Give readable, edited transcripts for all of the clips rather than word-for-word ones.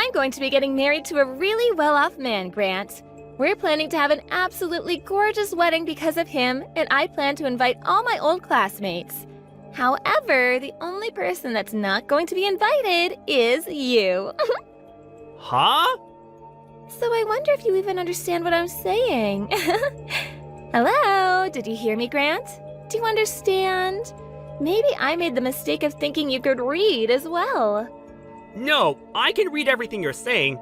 I'm going to be getting married to a really well-off man, Grant. We're planning to have an absolutely gorgeous wedding because of him, and I plan to invite all my old classmates. However, the only person that's not going to be invited is you. Huh? So I wonder if you even understand what I'm saying. Hello? Did you hear me, Grant? Do you understand? Maybe I made the mistake of thinking you could read as well. No, I can read everything you're saying,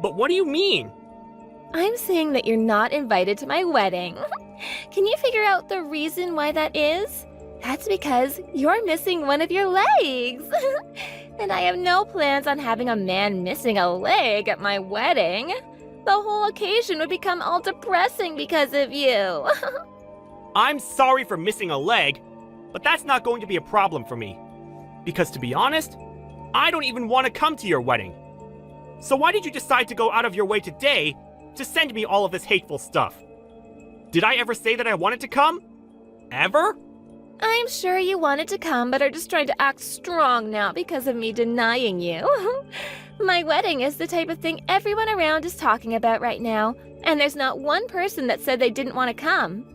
but what do you mean? I'm saying that you're not invited to my wedding. Can you figure out the reason why that is? That's because you're missing one of your legs. And I have no plans on having a man missing a leg at my wedding. The whole occasion would become all depressing because of you. I'm sorry for missing a leg, but that's not going to be a problem for me. Because to be honest, I don't even want to come to your wedding. So why did you decide to go out of your way today to send me all of this hateful stuff? Did I ever say that I wanted to come? Ever? I'm sure you wanted to come, but are just trying to act strong now because of me denying you. My wedding is the type of thing everyone around is talking about right now, and there's not one person that said they didn't want to come.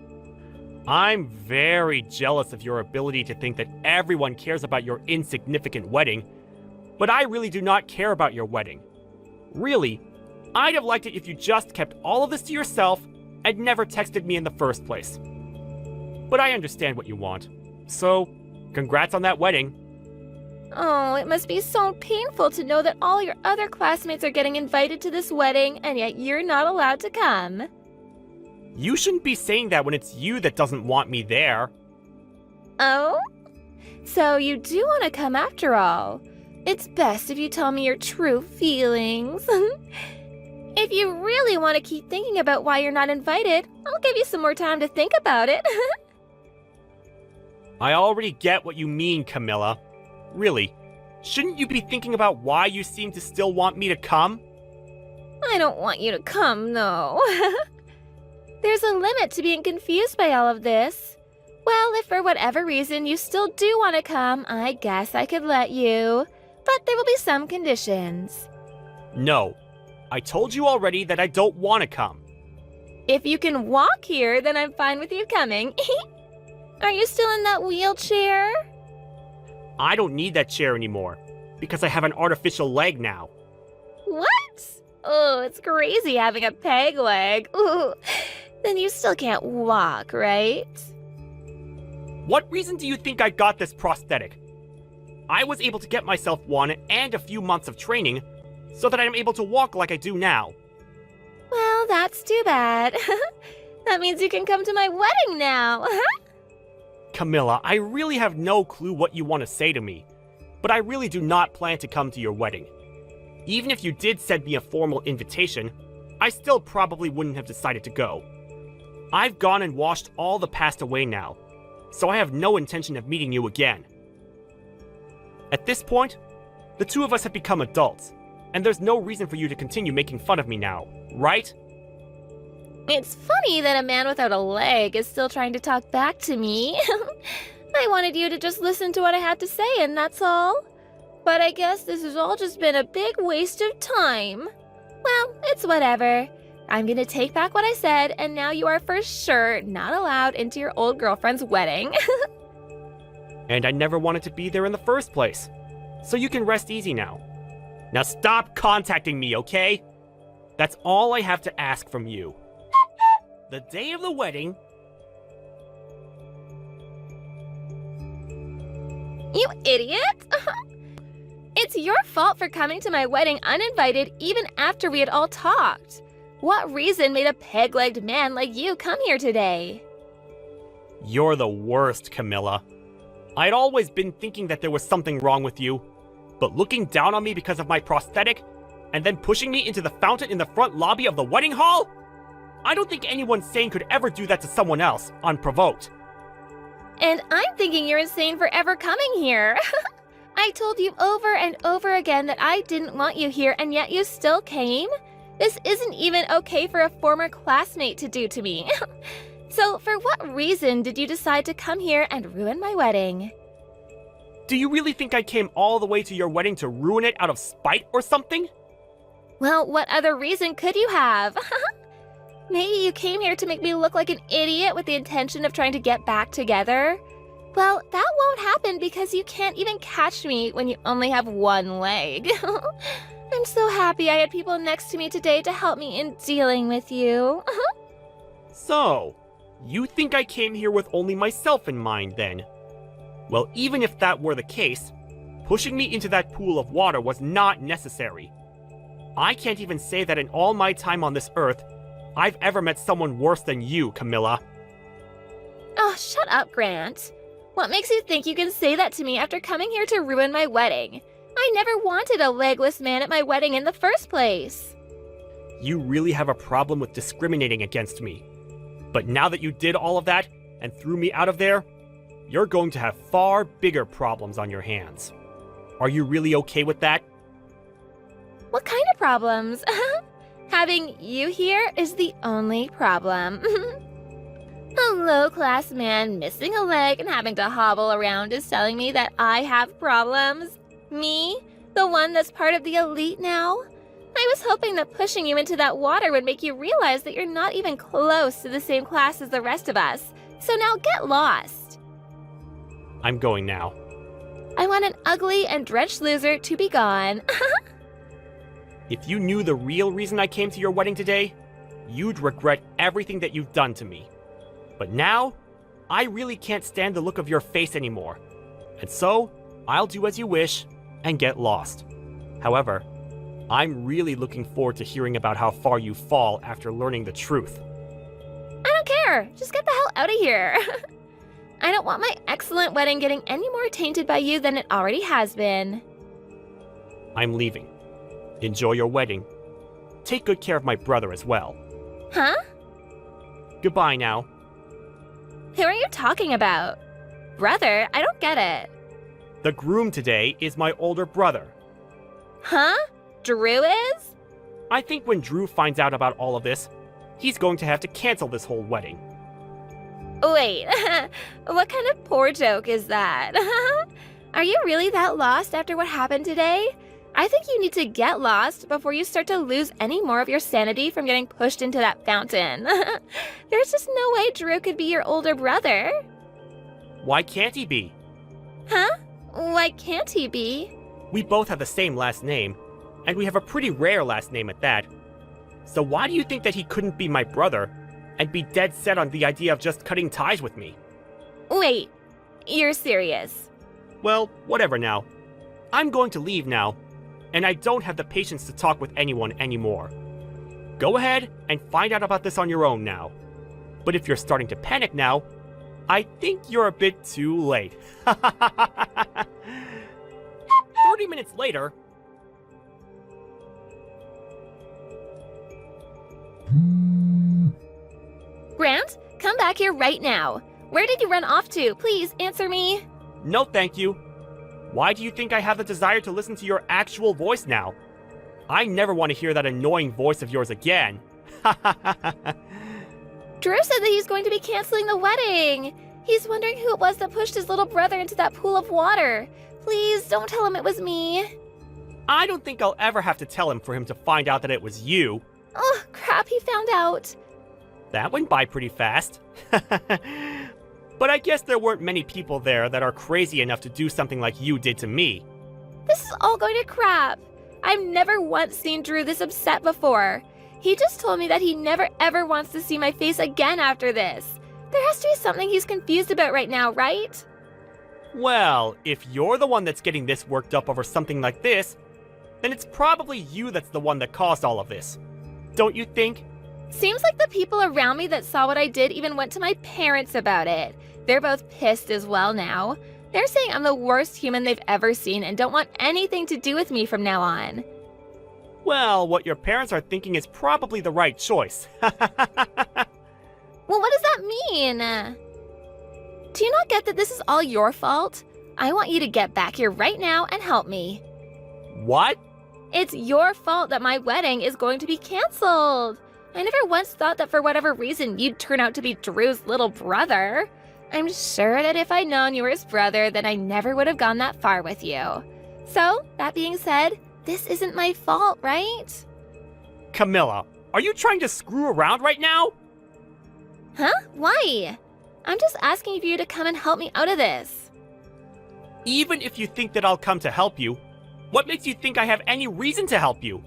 I'm very jealous of your ability to think that everyone cares about your insignificant wedding, but I really do not care about your wedding. Really, I'd have liked it if you just kept all of this to yourself and never texted me in the first place. But I understand what you want. So, congrats on that wedding. Oh, it must be so painful to know that all your other classmates are getting invited to this wedding, and yet you're not allowed to come. You shouldn't be saying that when it's you that doesn't want me there. Oh? So you do want to come after all. It's best if you tell me your true feelings. If you really want to keep thinking about why you're not invited, I'll give you some more time to think about it. I already get what you mean, Camilla. Really, shouldn't you be thinking about why you seem to still want me to come? I don't want you to come, no. There's a limit to being confused by all of this. Well, if for whatever reason you still do want to come, I guess I could let you. But there will be some conditions. No. I told you already that I don't want to come. If you can walk here, then I'm fine with you coming. Are you still in that wheelchair? I don't need that chair anymore, because I have an artificial leg now. What? Oh, it's crazy having a peg leg. Ooh. Then you still can't walk, right? What reason do you think I got this prosthetic? I was able to get myself one and a few months of training so that I'm able to walk like I do now. Well, that's too bad. That means you can come to my wedding now. Camilla, I really have no clue what you want to say to me, but I really do not plan to come to your wedding. Even if you did send me a formal invitation, I still probably wouldn't have decided to go. I've gone and washed all the past away now, so I have no intention of meeting you again. At this point, the two of us have become adults, and there's no reason for you to continue making fun of me now, right? It's funny that a man without a leg is still trying to talk back to me. I wanted you to just listen to what I had to say, and that's all. But I guess this has all just been a big waste of time. Well, it's whatever. I'm gonna take back what I said, and now you are for sure not allowed into your old girlfriend's wedding. And I never wanted to be there in the first place, so you can rest easy now. Now stop contacting me, okay? That's all I have to ask from you. The day of the wedding... You idiot! It's your fault for coming to my wedding uninvited even after we had all talked. What reason made a peg-legged man like you come here today? You're the worst, Camilla. I'd always been thinking that there was something wrong with you, but looking down on me because of my prosthetic, and then pushing me into the fountain in the front lobby of the wedding hall? I don't think anyone sane could ever do that to someone else, unprovoked. And I'm thinking you're insane for ever coming here. I told you over and over again that I didn't want you here, and yet you still came? This isn't even okay for a former classmate to do to me. So for what reason did you decide to come here and ruin my wedding? Do you really think I came all the way to your wedding to ruin it out of spite or something? Well, what other reason could you have? Maybe you came here to make me look like an idiot with the intention of trying to get back together? Well, that won't happen because you can't even catch me when you only have one leg. I'm so happy I had people next to me today to help me in dealing with you. So, you think I came here with only myself in mind then? Well, even if that were the case, pushing me into that pool of water was not necessary. I can't even say that in all my time on this earth, I've ever met someone worse than you, Camilla. Oh, shut up, Grant. What makes you think you can say that to me after coming here to ruin my wedding? I never wanted a legless man at my wedding in the first place. You really have a problem with discriminating against me. But now that you did all of that and threw me out of there, you're going to have far bigger problems on your hands. Are you really okay with that? What kind of problems? Having you here is the only problem. A low-class man missing a leg and having to hobble around is telling me that I have problems? Me? The one that's part of the elite now? I was hoping that pushing you into that water would make you realize that you're not even close to the same class as the rest of us. So now get lost. I'm going now. I want an ugly and drenched loser to be gone. If you knew the real reason I came to your wedding today, you'd regret everything that you've done to me. But now, I really can't stand the look of your face anymore. And so, I'll do as you wish and get lost. However, I'm really looking forward to hearing about how far you fall after learning the truth. I don't care. Just get the hell out of here. I don't want my excellent wedding getting any more tainted by you than it already has been. I'm leaving. Enjoy your wedding. Take good care of my brother as well. Huh? Goodbye now. Who are you talking about? Brother? I don't get it. The groom today is my older brother. Huh? Drew is? I think when Drew finds out about all of this, he's going to have to cancel this whole wedding. Wait, what kind of poor joke is that? Are you really that lost after what happened today? I think you need to get lost before you start to lose any more of your sanity from getting pushed into that fountain. There's just no way Drew could be your older brother. Why can't he be? Huh? Why can't he be? We both have the same last name, and we have a pretty rare last name at that. So why do you think that he couldn't be my brother and be dead set on the idea of just cutting ties with me? Wait, you're serious? Well, whatever now. I'm going to leave now, and I don't have the patience to talk with anyone anymore. Go ahead and find out about this on your own now. But if you're starting to panic now, I think you're a bit too late. 30 minutes later... Grant, come back here right now. Where did you run off to? Please answer me. No, thank you. Why do you think I have the desire to listen to your actual voice now? I never want to hear that annoying voice of yours again. Drew said that he's going to be canceling the wedding. He's wondering who it was that pushed his little brother into that pool of water. Please don't tell him it was me. I don't think I'll ever have to tell him for him to find out that it was you. Oh, crap, he found out. That went by pretty fast. But I guess there weren't many people there that are crazy enough to do something like you did to me. This is all going to crap. I've never once seen Drew this upset before. He just told me that he never ever wants to see my face again after this. There has to be something he's confused about right now, right? Well, if you're the one that's getting this worked up over something like this, then it's probably you that's the one that caused all of this. Don't you think? Seems like the people around me that saw what I did even went to my parents about it. They're both pissed as well now. They're saying I'm the worst human they've ever seen and don't want anything to do with me from now on. Well, what your parents are thinking is probably the right choice. Well, what does that mean? Do you not get that this is all your fault? I want you to get back here right now and help me. What? It's your fault that my wedding is going to be canceled. I never once thought that for whatever reason you'd turn out to be Drew's little brother. I'm sure that if I'd known you were his brother, then I never would have gone that far with you. So, that being said, this isn't my fault, right? Camilla, are you trying to screw around right now? Huh? Why? I'm just asking for you to come and help me out of this. Even if you think that I'll come to help you, what makes you think I have any reason to help you?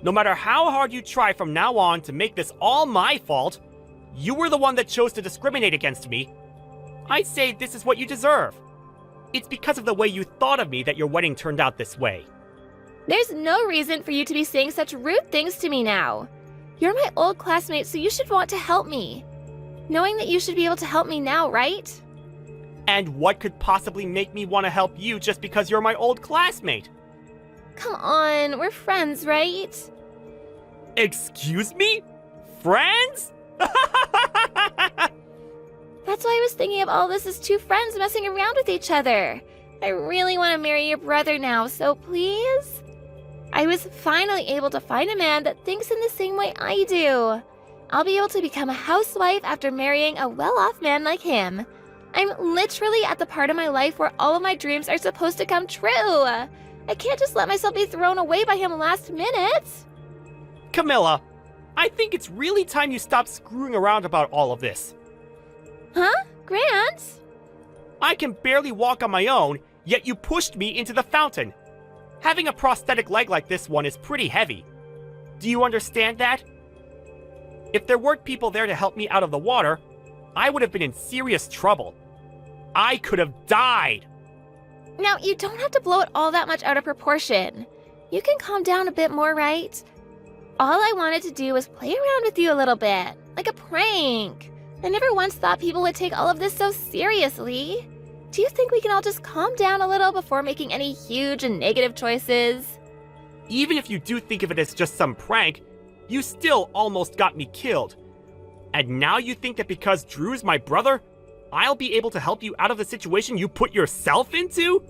No matter how hard you try from now on to make this all my fault, you were the one that chose to discriminate against me. I'd say this is what you deserve. It's because of the way you thought of me that your wedding turned out this way. There's no reason for you to be saying such rude things to me now. You're my old classmate, so you should want to help me. Knowing that you should be able to help me now, right? And what could possibly make me want to help you just because you're my old classmate? Come on, we're friends, right? Excuse me? Friends? That's why I was thinking of all this as two friends messing around with each other. I really want to marry your brother now, so please? I was finally able to find a man that thinks in the same way I do. I'll be able to become a housewife after marrying a well-off man like him. I'm literally at the part of my life where all of my dreams are supposed to come true. I can't just let myself be thrown away by him last minute. Camilla, I think it's really time you stop screwing around about all of this. Huh? Grant? I can barely walk on my own, yet you pushed me into the fountain. Having a prosthetic leg like this one is pretty heavy. Do you understand that? If there weren't people there to help me out of the water, I would have been in serious trouble. I could have died. Now, you don't have to blow it all that much out of proportion. You can calm down a bit more, right? All I wanted to do was play around with you a little bit, like a prank. I never once thought people would take all of this so seriously. Do you think we can all just calm down a little before making any huge and negative choices? Even if you do think of it as just some prank, you still almost got me killed. And now you think that because Drew's my brother, I'll be able to help you out of the situation you put yourself into?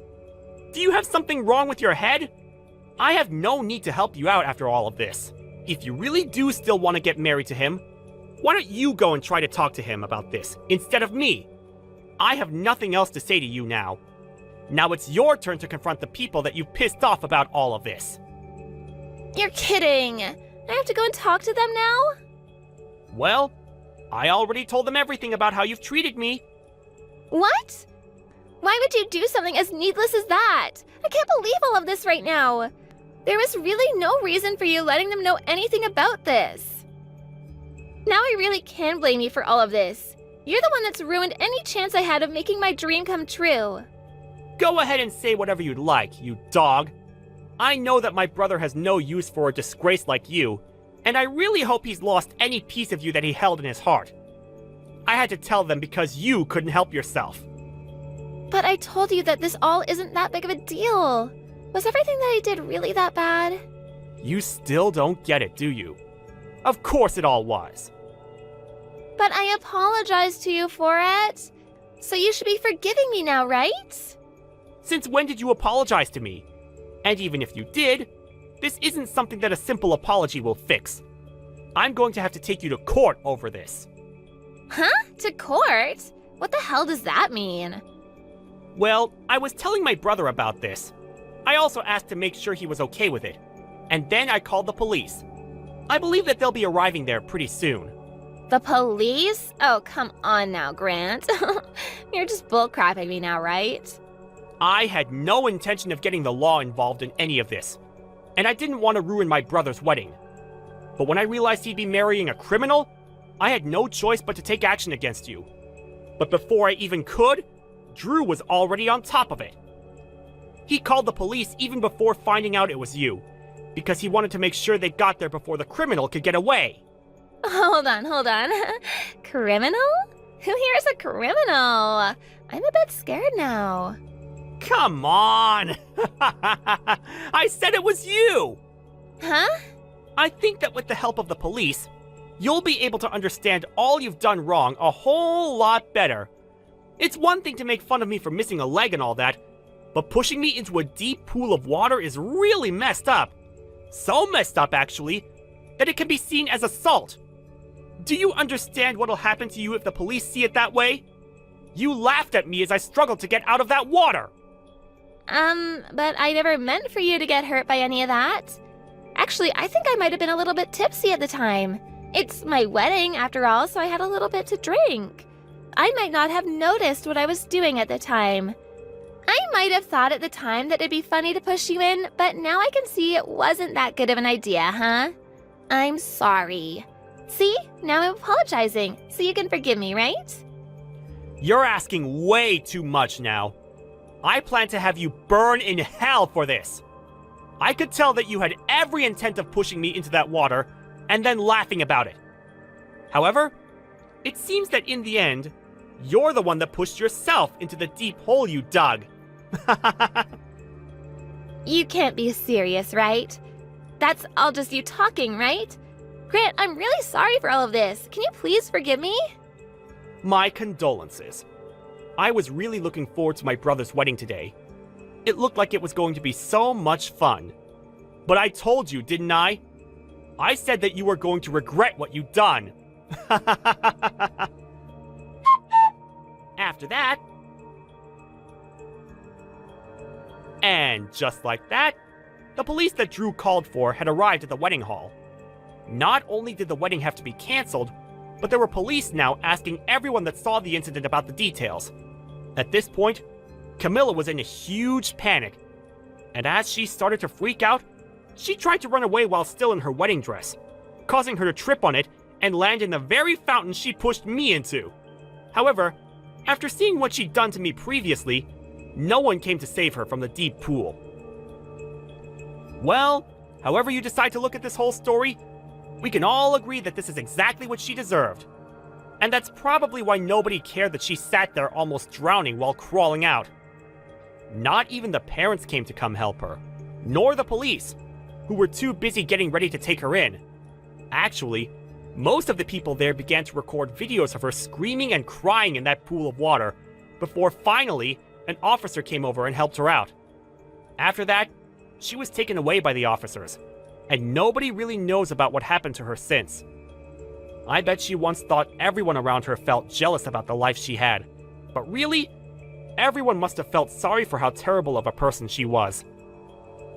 Do you have something wrong with your head? I have no need to help you out after all of this. If you really do still want to get married to him, why don't you go and try to talk to him about this instead of me? I have nothing else to say to you now. Now it's your turn to confront the people that you've pissed off about all of this. You're kidding. I have to go and talk to them now? Well, I already told them everything about how you've treated me. What? Why would you do something as needless as that? I can't believe all of this right now. There was really no reason for you letting them know anything about this. Now I really can blame you for all of this. You're the one that's ruined any chance I had of making my dream come true. Go ahead and say whatever you'd like, you dog. I know that my brother has no use for a disgrace like you, and I really hope he's lost any piece of you that he held in his heart. I had to tell them because you couldn't help yourself. But I told you that this all isn't that big of a deal. Was everything that I did really that bad? You still don't get it, do you? Of course it all was. But I apologized to you for it. So you should be forgiving me now, right? Since when did you apologize to me? And even if you did, this isn't something that a simple apology will fix. I'm going to have to take you to court over this. Huh? To court? What the hell does that mean? Well, I was telling my brother about this. I also asked to make sure he was okay with it. And then I called the police. I believe that they'll be arriving there pretty soon. The police? Oh, come on now, Grant. You're just bullcrapping me now, right? I had no intention of getting the law involved in any of this, and I didn't want to ruin my brother's wedding. But when I realized he'd be marrying a criminal, I had no choice but to take action against you. But before I even could, Drew was already on top of it. He called the police even before finding out it was you, because he wanted to make sure they got there before the criminal could get away. Hold on. Criminal? Who here is a criminal? I'm a bit scared now. Come on! I said it was you! Huh? I think that with the help of the police, you'll be able to understand all you've done wrong a whole lot better. It's one thing to make fun of me for missing a leg and all that, but pushing me into a deep pool of water is really messed up. So messed up, actually, that it can be seen as assault. Do you understand what'll happen to you if the police see it that way? You laughed at me as I struggled to get out of that water. But I never meant for you to get hurt by any of that. Actually, I think I might have been a little bit tipsy at the time. It's my wedding, after all, so I had a little bit to drink. I might not have noticed what I was doing at the time. I might have thought at the time that it'd be funny to push you in, but now I can see it wasn't that good of an idea, huh? I'm sorry. See? Now I'm apologizing, so you can forgive me, right? You're asking way too much now. I plan to have you burn in hell for this. I could tell that you had every intent of pushing me into that water and then laughing about it. However, it seems that in the end, you're the one that pushed yourself into the deep hole you dug. You can't be serious, right? That's all just you talking, right? Grant, I'm really sorry for all of this. Can you please forgive me? My condolences. I was really looking forward to my brother's wedding today. It looked like it was going to be so much fun. But I told you, didn't I? I said that you were going to regret what you'd done. After that... And just like that, the police that Drew called for had arrived at the wedding hall. Not only did the wedding have to be cancelled, but there were police now asking everyone that saw the incident about the details. At this point, Camilla was in a huge panic, and as she started to freak out, she tried to run away while still in her wedding dress, causing her to trip on it and land in the very fountain she pushed me into. However, after seeing what she'd done to me previously, no one came to save her from the deep pool. Well, however you decide to look at this whole story, we can all agree that this is exactly what she deserved. And that's probably why nobody cared that she sat there almost drowning while crawling out. Not even the parents came to come help her, nor the police, who were too busy getting ready to take her in. Actually, most of the people there began to record videos of her screaming and crying in that pool of water, before finally, an officer came over and helped her out. After that, she was taken away by the officers, and nobody really knows about what happened to her since. I bet she once thought everyone around her felt jealous about the life she had, but really, everyone must have felt sorry for how terrible of a person she was.